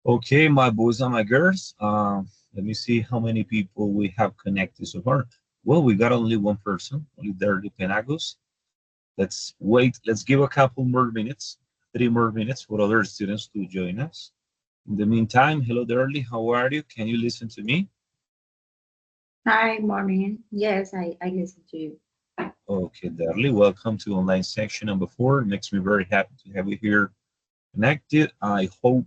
Okay, my boys and my girls. Let me see how many people we have connected so far. Well, we got only one person, only Darly Penagos. Let's wait. Let's give a couple more minutes, 3 more minutes for other students to join us. In the meantime, hello Darly, how are you? Can you listen to me? Hi, morning. Yes, I listen to you. Okay, Darly, welcome to online section number 4. It makes me very happy to have you here connected. I hope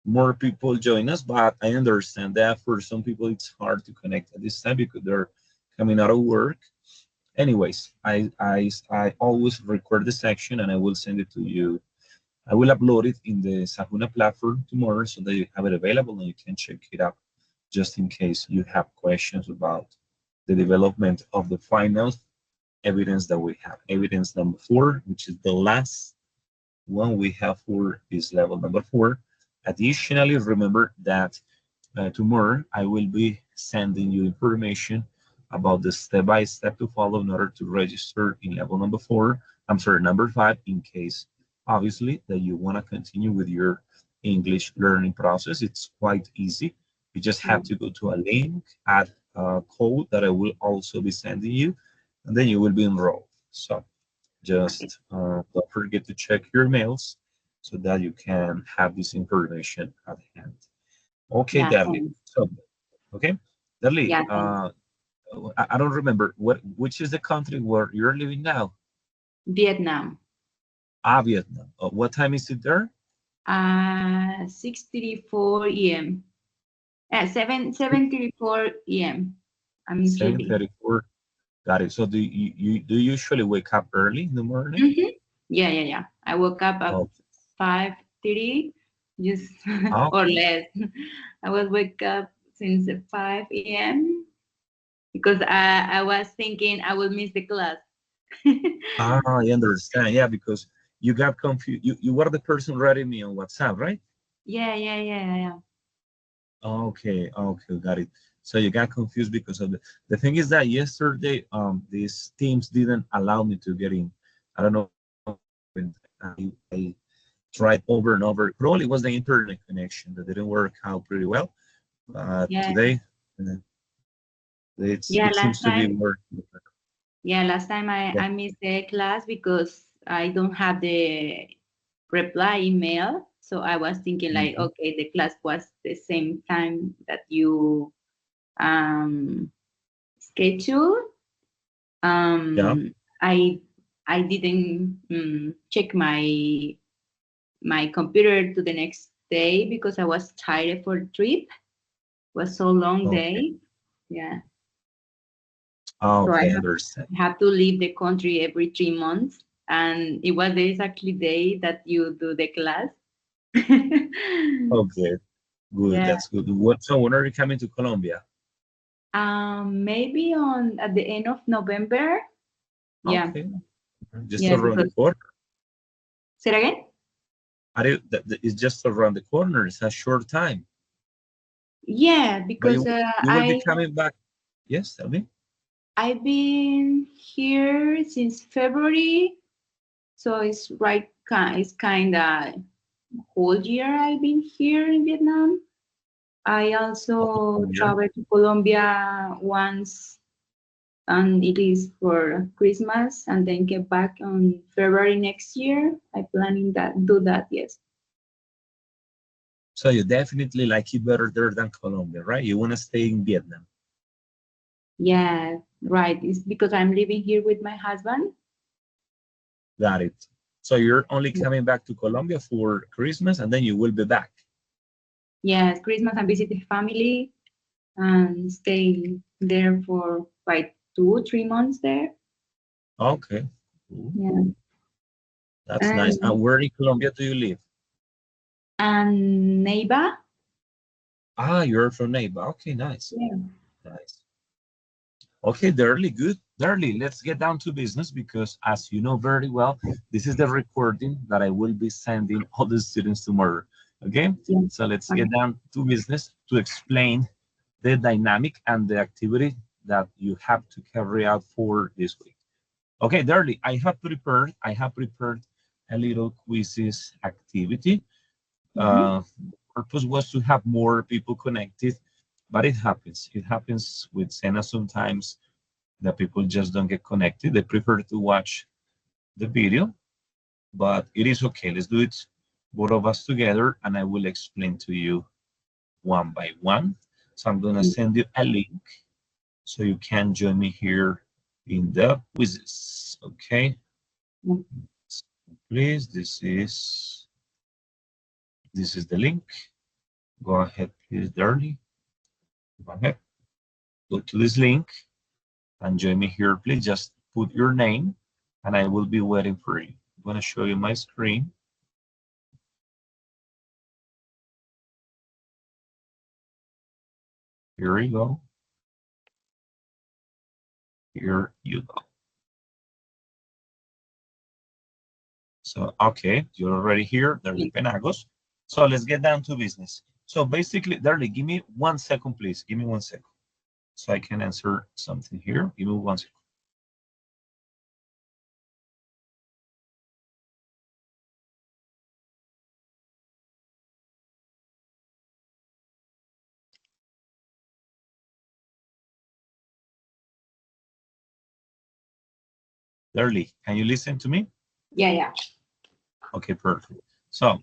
more people join us, but I understand that for some people it's hard to connect at this time because they're coming out of work. Anyways, I always record the section and I will send it to you. I will upload it in the Sahuna platform tomorrow so that you have it available and you can check it out just in case you have questions about the development of the final evidence that we have. Evidence number 4, which is the last one we have for this level number 4. Additionally, remember that tomorrow I will be sending you information about the step-by-step to follow in order to register in level number 4. I'm sorry, number 5, in case obviously that you want to continue with your English learning process. It's quite easy. You just have to go to a link, add a code that I will also be sending you, and then you will be enrolled. So Okay. just don't forget to check your mails so that you can have this information at hand. Okay, Yeah, Darly. thanks. So, okay, Darly, Yeah, thanks. I don't remember which is the country where you're living now. Vietnam. Vietnam. What time is it there? 6:34 a.m. 7:34 a.m. I'm sleeping. 7:34. Got it. So do you usually wake up early in the morning? Mm-hmm. Yeah. I woke up at Oh, 5:30, just or okay. less. I was wake up since 5 a.m. because I was thinking I will miss the class. I understand. Yeah, because you got confused. You were the person writing me on WhatsApp, right? Yeah. Okay, got it. So you got confused because of the thing is that yesterday, these teams didn't allow me to get in. I don't know. I tried over and over. Probably was the internet connection that didn't work out pretty well. Yeah. Today, uh, Yeah, it seems last to be time. working. Yeah, last time I missed the class because I don't have the reply email. So I was thinking like, Mhm. okay, the class was the same time that you um schedule. Yeah. Um I I didn't check my computer to the next day because I was tired for the trip. It was so long Okay. day. Yeah. So I Okay, understand. have to leave the country every 3 months, and it was the exactly day that you do the class. Okay, good. Yeah. That's good. So when are you coming to Colombia? Maybe on at the end of November. Yeah. Okay, just Yeah. around the Because corner. say it again. It's just around the corner. It's a short time. Yeah, But because you will be coming back. Yes, tell me. I've been here since February, so it's right. It's kind of whole year I've been here in Vietnam. I also Oh, yeah. traveled to Colombia once, and it is for Christmas, and then get back on February next year. I planning that do that. Yes. So you definitely like it better there than Colombia, right? You want to stay in Vietnam. Yeah. Right. It's because I'm living here with my husband. Got it. So you're only coming back to Colombia for Christmas and then you will be back. Yes, Christmas and visit the family and stay there for like 2 3 months there. Okay. Cool. Yeah. That's nice. And And where in Colombia do you live? Neighbor. You're from Neiva. Okay, nice. Yeah. Nice. Okay, Darly, good. Darly, let's get down to business because as you know very well, this is the recording that I will be sending all the students tomorrow. Okay, Yeah. so let's Okay. get down to business to explain the dynamic and the activity that you have to carry out for this week. Okay, Darly, I have prepared a little quizzes activity. Mhm. purpose was to have more people connected, but it happens. It happens with Senna sometimes that people just don't get connected. They prefer to watch the video, but it is okay. Let's do it, both of us together, and I will explain to you one by one. So I'm going to send you a link so you can join me here in the quizzes. Okay. So please, this is the link. Go ahead, please, Darlie. Go ahead. Go to this link and join me here. Please just put your name and I will be waiting for you. I'm going to show you my screen. Here we go. Here you go. So, okay, you're already here. There's Penagos. So let's get down to business. So basically, Darlie, give me 1 second, please. Give me 1 second. So I can answer something here. Give me 1 second. Darlie, can you listen to me? Yeah. Okay, perfect. So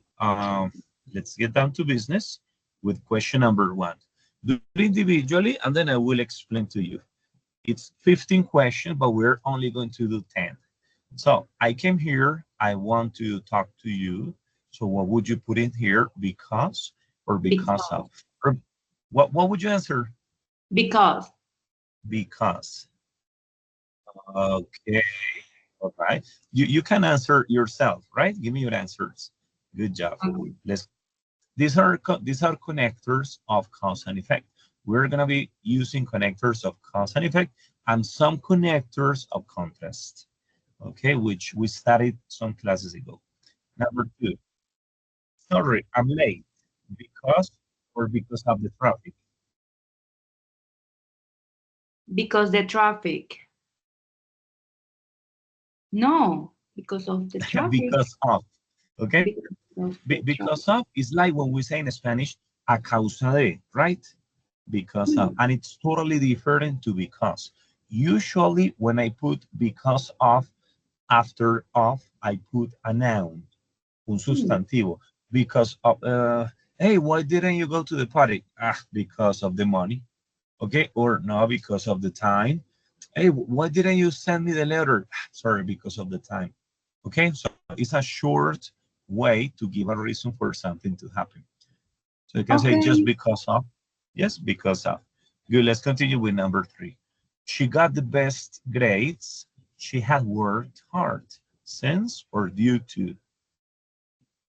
let's get down to business with question number 1. Do it individually, and then I will explain to you. It's 15 questions, but we're only going to do 10. So I came here, I want to talk to you. So what would you put in here? Because or because of? Or what would you answer? Because. Because. Okay. All right. You can answer yourself, right? Give me your answers. Good job. Okay. These are connectors of cause and effect. We're going to be using connectors of cause and effect and some connectors of contrast, okay, which we studied some classes ago. Number 2, sorry, I'm late because or because of the traffic. Because the traffic. No, because of the traffic. Because of, okay? Because of is like when we say in Spanish, a causa de, right? Because of, and it's totally different to because. Usually when I put because of, after of, I put a noun, un sustantivo. Because of, hey, why didn't you go to the party? Because of the money. Okay, or no, because of the time. Hey, why didn't you send me the letter? Sorry, because of the time. Okay, so it's a short way to give a reason for something to happen. So you can say just because of. Yes, because of. Good, let's continue with number 3. She got the best grades. She had worked hard. Since or due to?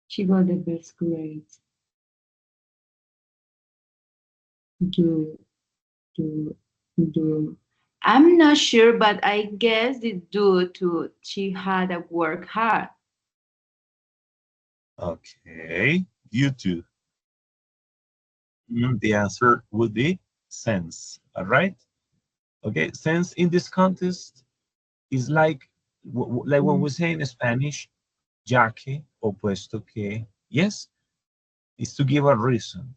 She got the best grades. Do. I'm not sure, but I guess it's due to she had to work hard. Okay, due to. The answer would be since. All right. Okay, since in this context is like when we say in Spanish, ya que o puesto que. Yes, is to give a reason.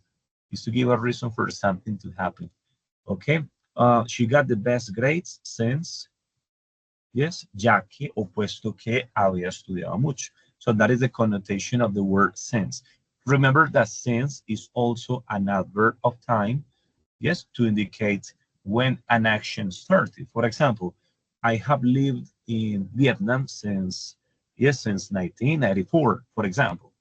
Is to give a reason for something to happen. Okay. She got the best grades since, yes, ya que o puesto que había estudiado mucho. So that is the connotation of the word since. Remember that since is also an adverb of time, yes, to indicate when an action started. For example, I have lived in Vietnam since 1994, for example.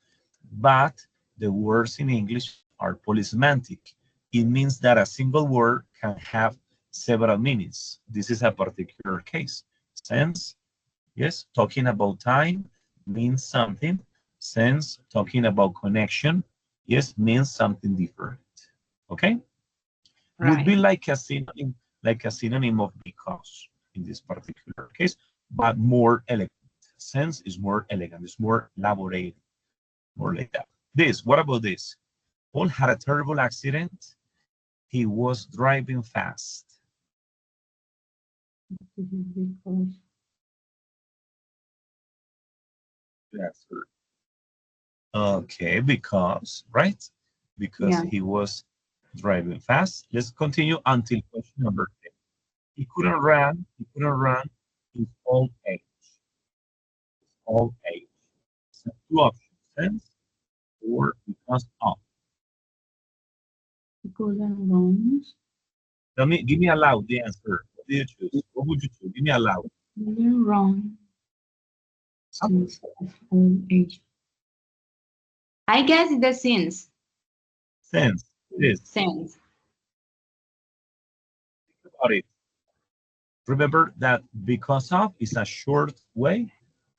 But the words in English are polysemantic. It means that a single word can have several meanings. This is a particular case. Since, yes, talking about time means something. Since talking about connection, yes, means something different. Okay? Would be like a synonym of because in this particular case, but more elegant. Sense is more elegant, it's more elaborated, more like that. What about this? Paul had a terrible accident. He was driving fast. That's right. Okay, because, right? because he was driving fast. Let's continue until question number 10. He couldn't run his old age. Old age. So two options, sense or because of. Because I'm wrong. Give me aloud the answer. What do you choose? What would you choose? Give me aloud. You're wrong. Since of old age. I guess the since. Sense. It is. Since. Think about it. Remember that because of is a short way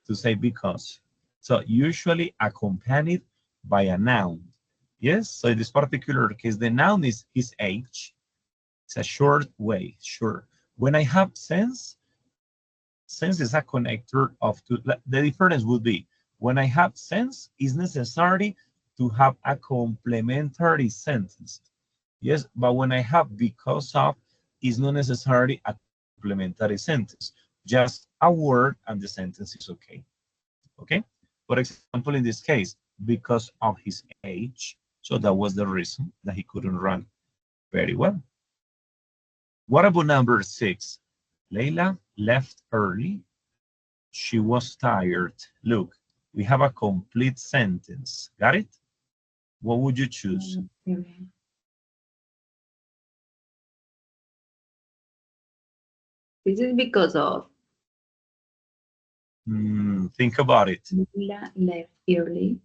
to say because. So usually accompanied by a noun. Yes, so in this particular case, the noun is his age. It's a short way, sure. When I have sense is a connector of two. The difference would be when I have sense, it's necessary to have a complementary sentence. Yes, but when I have because of, it's not necessarily a complementary sentence. Just a word and the sentence is okay. Okay? For example, in this case, because of his age, so that was the reason that he couldn't run very well. What about number 6? Leila left early. She was tired. Look, we have a complete sentence. Got it? What would you choose? This is because of. Think about it. Leila left early.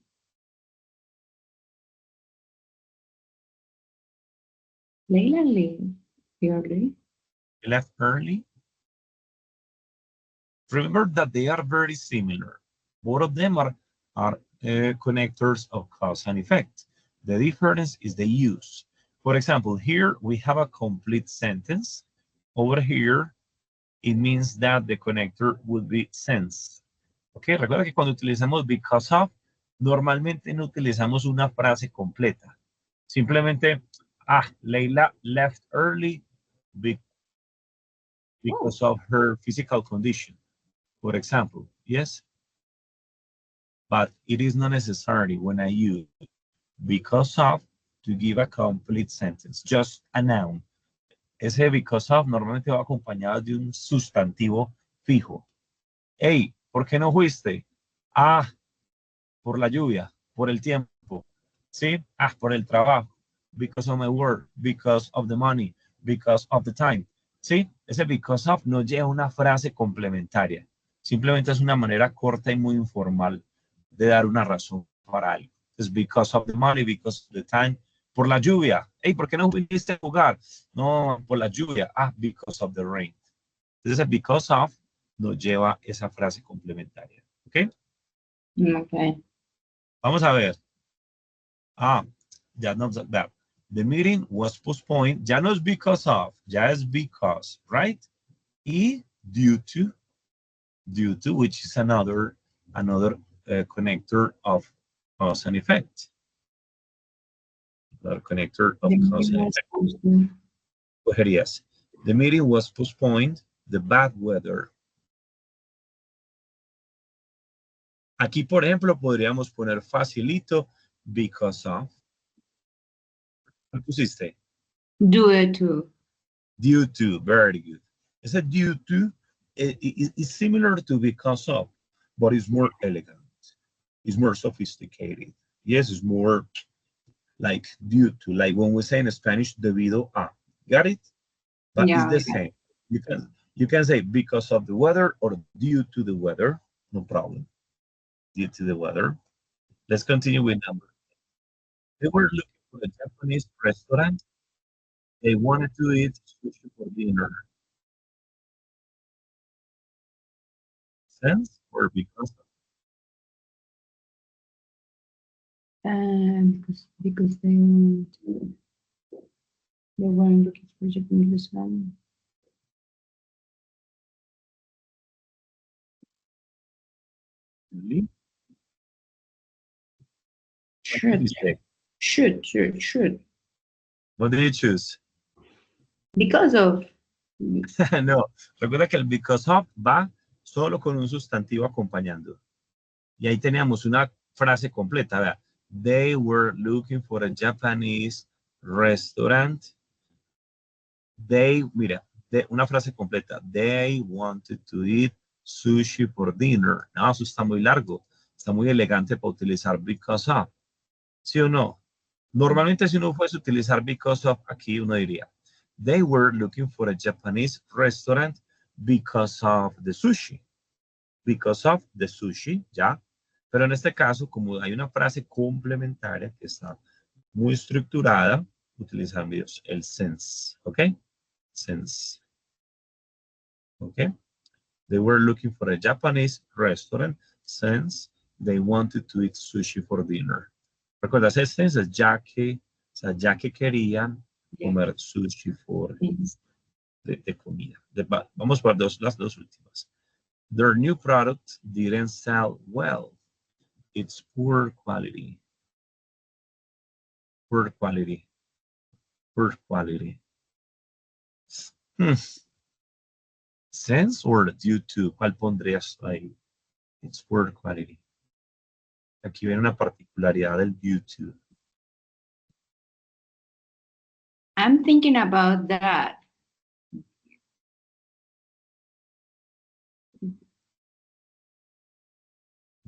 Leila left early. Left early. Remember that they are very similar. Both of them are connectors of cause and effect. The difference is the use. For example, here we have a complete sentence. Over here, it means that the connector would be since. Ok, recuerda que cuando utilizamos because of, normalmente no utilizamos una frase completa. Simplemente, Leila left early because of her physical condition, for example, yes? But it is not necessary when I use because of to give a complete sentence, just a noun. Ese because of normalmente va acompañado de un sustantivo fijo. Hey, ¿por qué no fuiste? Por la lluvia, por el tiempo. ¿Sí? Por el trabajo. Because of my work, because of the money, because of the time. ¿Sí? Ese because of no lleva una frase complementaria. Simplemente es una manera corta y muy informal de dar una razón para algo. Es because of the money, because of the time. Por la lluvia. Hey, ¿por qué no viniste a jugar? No, por la lluvia. Because of the rain. Entonces, because of no lleva esa frase complementaria. ¿Ok? Ok. Vamos a ver. Ya no es that. The meeting was postponed. Ya no es because of, ya es because, right? Y due to, which is another connector of cause and effect. Another connector of cause and effect. Go ahead, yes. The meeting was postponed. The bad weather. Aquí, por ejemplo, podríamos poner facilito because of. ¿Qué pusiste? Due to. Due to, very good. It's a due to, it's similar to because of, but it's more elegant. It's more sophisticated. Yes, it's more like due to, like when we say in Spanish, debido a. Got it? But Yeah, it's the same. You can say because of the weather or due to the weather. No problem. Due to the weather. Let's continue with number. They were looking for a Japanese restaurant. They wanted to eat sushi for dinner. Sense or because of? Because they weren't looking for Japanese restaurant. Really? Should. What did you choose? Because of. No, recuerda que el because of va solo con un sustantivo acompañando. Y ahí teníamos una frase completa, ¿verdad? They were looking for a Japanese restaurant. Mira, una frase completa. They wanted to eat sushi for dinner. No, eso está muy largo. Está muy elegante para utilizar because of. ¿Sí o no? Normalmente si uno fuese a utilizar because of, aquí uno diría, they were looking for a Japanese restaurant because of the sushi. Because of the sushi, ¿ya? Pero en este caso, como hay una frase complementaria que está muy estructurada, utilizamos el since, ¿ok? Since, ¿ok? They were looking for a Japanese restaurant since they wanted to eat sushi for dinner. Recuerda, ese since es ya que querían comer sushi de comida. Vamos por las dos últimas. Their new product didn't sell well. It's poor quality. Poor quality. Poor quality. Since or due to, ¿cuál pondrías ahí? It's poor quality. Aquí viene una particularidad del due to. I'm thinking about that.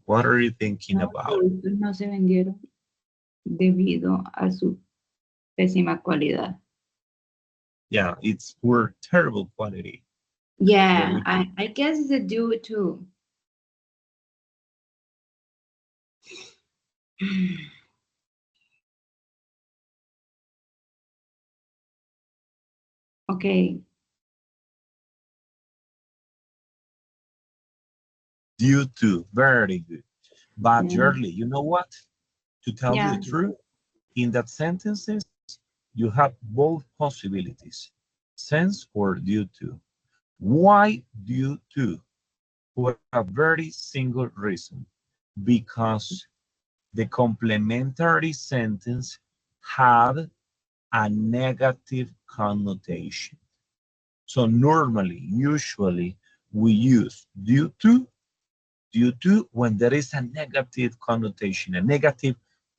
What are you thinking about? No se vendieron debido a su pésima cualidad. Yeah, it's poor, terrible quality. Yeah, I guess it's a due to. Okay. Due to, very good. But Yeah. Shirley, you know what? To tell you the truth, in that sentences, you have both possibilities, since or due to. Why due to? For a very single reason, because the complementary sentence had a negative connotation. So normally, usually, we use due to when there is a negative connotation, a negative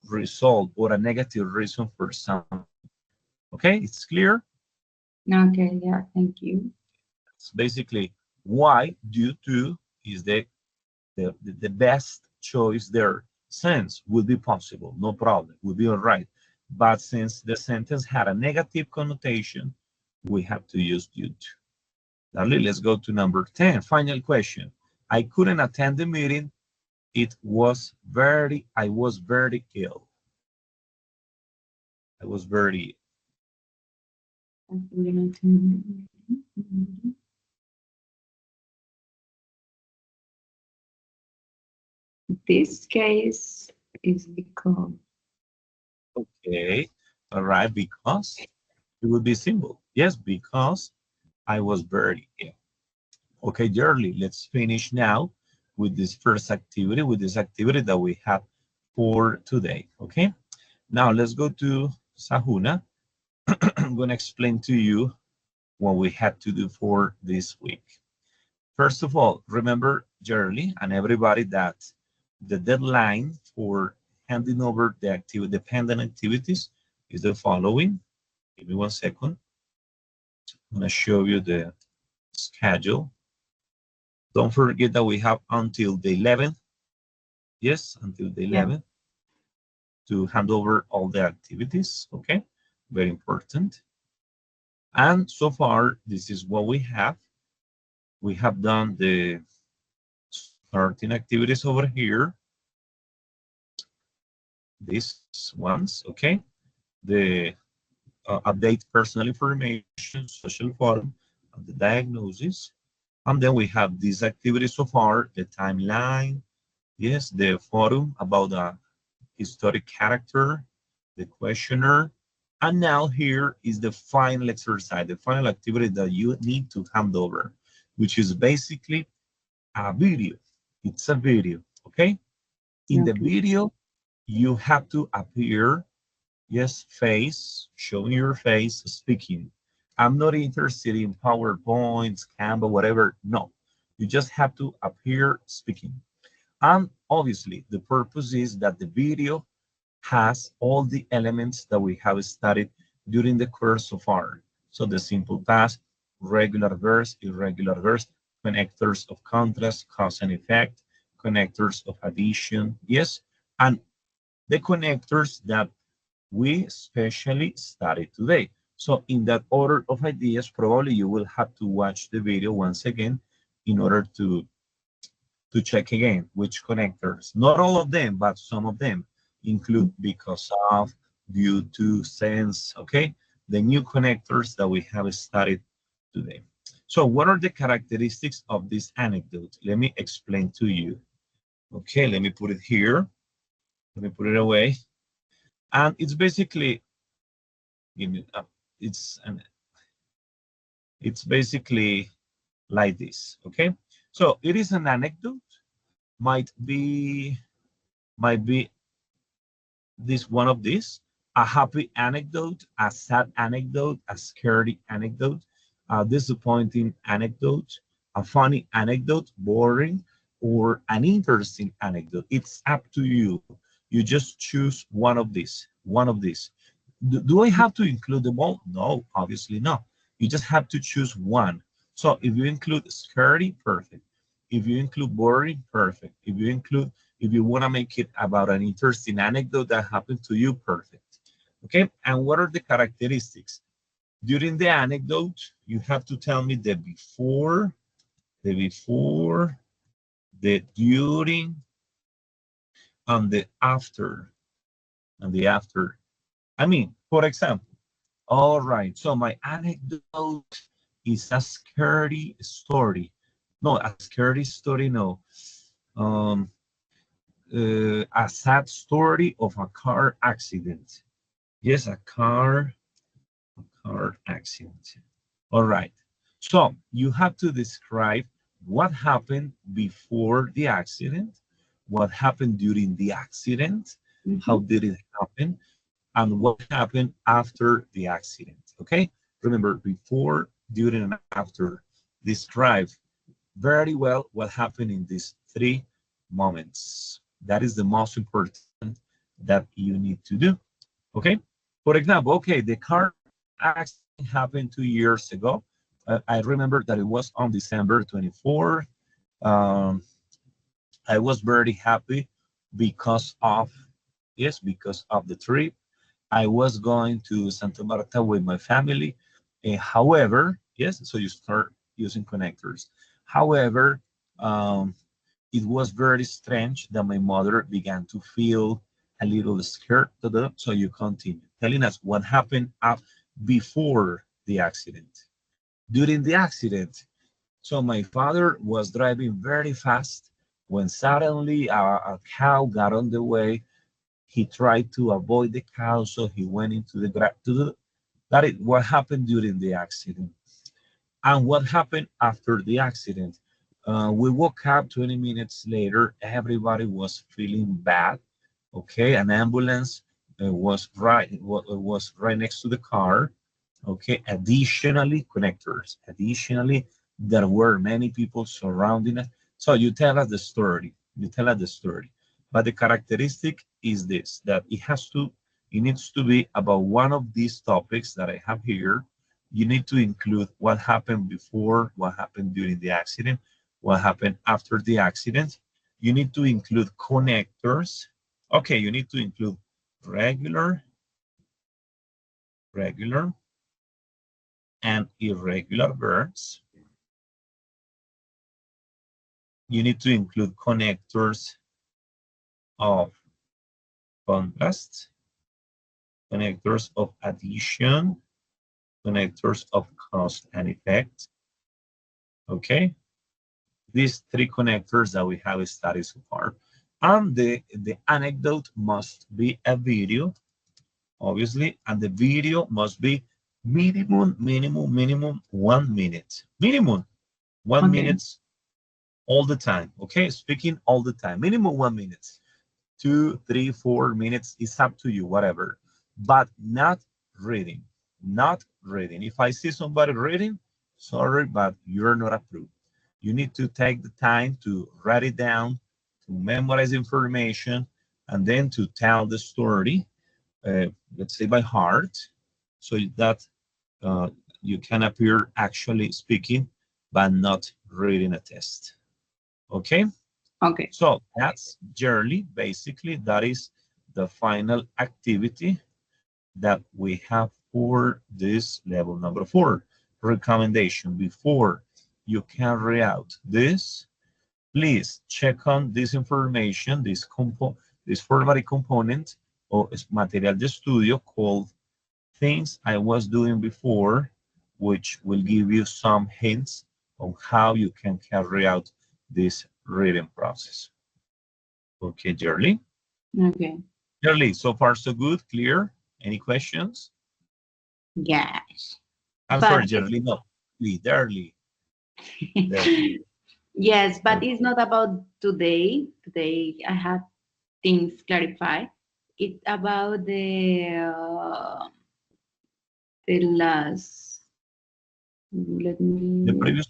result, or a negative reason for something. Okay, it's clear? Okay, yeah, thank you. It's basically why due to is the best choice there. Since would be possible, no problem, would be all right. But since the sentence had a negative connotation, we have to use due to. Lovely, let's go to number 10, final question. I couldn't attend the meeting. I was very ill. I was very. This case is because. Okay, all right, because it would be simple. Yes, because I was very ill. Okay, Jerly, let's finish now with this first activity, with this activity that we have for today, okay? Now let's go to Sahuna. I'm gonna explain to you what we had to do for this week. First of all, remember, Jerly, and everybody, that the deadline for handing over the pending activities is the following. Give me 1 second. I'm gonna show you the schedule. Don't forget that we have until the 11th. Yes, until the 11th to hand over all the activities. Okay, very important. And so far, this is what we have. We have done the 13 activities over here. These ones, okay. The update personal information, social forum, and the diagnosis. And then we have these activities so far, the timeline, yes, the forum about the historic character, the questionnaire, and now here is the final exercise, the final activity that you need to hand over, which is basically a video. It's a video, okay? In the video, you have to appear, yes, face, showing your face, speaking. I'm not interested in PowerPoints, Canva, whatever. No, you just have to appear speaking. And obviously, the purpose is that the video has all the elements that we have studied during the course so far. So the simple past, regular verbs, irregular verbs, connectors of contrast, cause and effect, connectors of addition, yes, and the connectors that we especially studied today. So in that order of ideas, probably you will have to watch the video once again in order to check again which connectors, not all of them, but some of them include because of, due to, since, okay? The new connectors that we have studied today. So what are the characteristics of this anecdote? Let me explain to you. Okay, let me put it here. Let me put it away. And it's basically, it's basically like this, okay? So it is an anecdote, might be this one of these, a happy anecdote, a sad anecdote, a scary anecdote, a disappointing anecdote, a funny anecdote, boring, or an interesting anecdote. It's up to you. You just choose one of these, one of these. Do I have to include them all? No, obviously not. You just have to choose one. So if you include scary, perfect. If you include boring, perfect. If you want to make it about an interesting anecdote that happened to you, perfect. Okay, and what are the characteristics? During the anecdote, you have to tell me the before, the during, and the after, I mean, for example, all right, so my anecdote is a scary story. No, a scary story, no. Um, a sad story of a car accident. Yes, a car accident. All right. So you have to describe what happened before the accident, what happened during the accident, how did it happen, and what happened after the accident. Okay? Remember, before, during, and after. Describe very well what happened in these three moments. That is the most important that you need to do. Okay? For example, okay, the car accident happened 2 years ago. I remember that it was on December 24th. Um, I was very happy because of, yes, because of the trip. I was going to Santa Marta with my family. However, yes, so you start using connectors. However, um, it was very strange that my mother began to feel a little scared. So you continue telling us what happened before the accident. During the accident, so my father was driving very fast when suddenly a cow got on the way. He tried to avoid the cow, so he went into the that is what happened during the accident. And what happened after the accident? We woke up 20 minutes later. Everybody was feeling bad. Okay, an ambulance was right next to the car. Okay, additionally, connectors. Additionally, there were many people surrounding us. So you tell us the story. You tell us the story. But the characteristic is this, that it needs to be about one of these topics that I have here. You need to include what happened before, what happened during the accident, what happened after the accident. You need to include connectors. Okay, you need to include regular, and irregular verbs. You need to include connectors of contrast, connectors of addition, connectors of cause and effect. Okay, these three connectors that we have studied so far. And the anecdote must be a video, obviously, and the video must be minimum 1 minute. Minimum 1 minute all the time. Okay, speaking all the time. Minimum 1 minute. 2, 3, 4 minutes. It's up to you, whatever. But not reading. Not reading. If I see somebody reading, sorry, but you're not approved. You need to take the time to write it down, to memorize information, and then to tell the story, let's say by heart, so that you can appear actually speaking, but not reading a test. Okay? Okay. So that's yearly. Basically, that is the final activity that we have for this level number 4. Recommendation: before you carry out this, please check on this information, this formative component or material de estudio called Things I Was Doing Before, which will give you some hints on how you can carry out this reading process. Okay, Jerly? Okay. Jerly, so far so good, clear? Any questions? Yes. I'm But sorry, Jerly, no, Jerly. yes, but it's not about today. Today I have things clarified. It's about the last. Let me. The previous